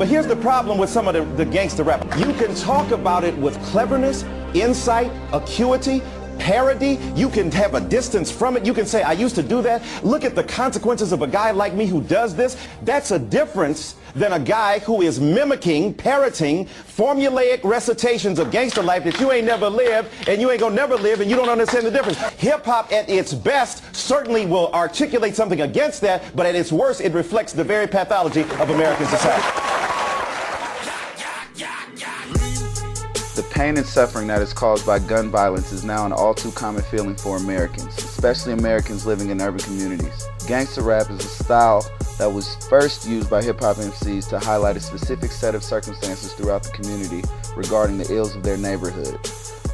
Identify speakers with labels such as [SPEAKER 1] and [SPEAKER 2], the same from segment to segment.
[SPEAKER 1] But here's the problem with some of the gangster rap. You can talk about it with cleverness, insight, acuity, parody. You can have a distance from it. You can say, I used to do that. Look at the consequences of a guy like me who does this. That's a difference than a guy who is mimicking, parroting, formulaic recitations of gangster life that you ain't never lived and you ain't gonna never live, and you don't understand the difference. Hip-hop at its best certainly will articulate something against that, but at its worst it reflects the very pathology of American society.
[SPEAKER 2] The pain and suffering that is caused by gun violence is now an all too common feeling for Americans, especially Americans living in urban communities. Gangster rap is a style that was first used by hip-hop MCs to highlight a specific set of circumstances throughout the community regarding the ills of their neighborhood.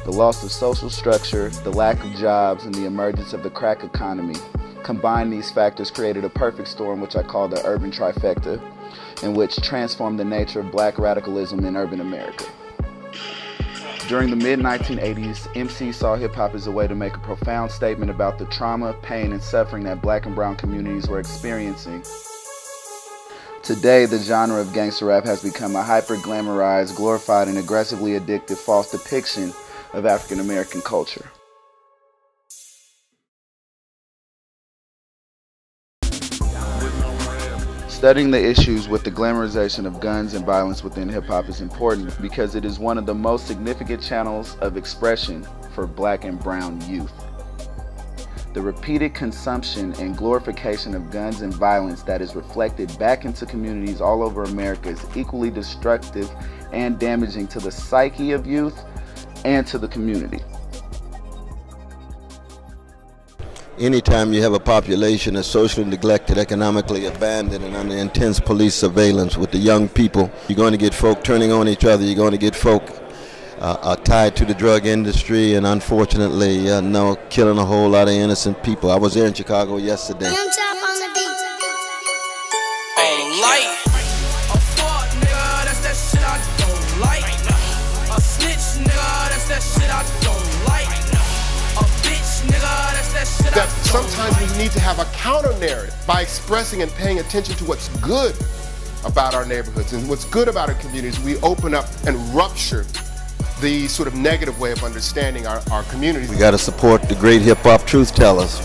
[SPEAKER 2] The loss of social structure, the lack of jobs, and the emergence of the crack economy. Combined, these factors created a perfect storm, which I call the urban trifecta, and which transformed the nature of black radicalism in urban America. During the mid-1980s, MCs saw hip-hop as a way to make a profound statement about the trauma, pain, and suffering that black and brown communities were experiencing. Today, the genre of gangster rap has become a hyper-glamorized, glorified, and aggressively addictive false depiction of African American culture. Studying the issues with the glamorization of guns and violence within hip-hop is important because it is one of the most significant channels of expression for black and brown youth. The repeated consumption and glorification of guns and violence that is reflected back into communities all over America is equally destructive and damaging to the psyche of youth and to the community.
[SPEAKER 3] Anytime you have a population that's socially neglected, economically abandoned, and under intense police surveillance with the young people, you're going to get folk turning on each other. You're going to get folk tied to the drug industry, and unfortunately, killing a whole lot of innocent people. I was there in Chicago yesterday.
[SPEAKER 4] That sometimes we need to have a counter-narrative by expressing and paying attention to what's good about our neighborhoods and what's good about our communities. We open up and rupture the sort of negative way of understanding our communities.
[SPEAKER 3] We got to support the great hip-hop truth tellers.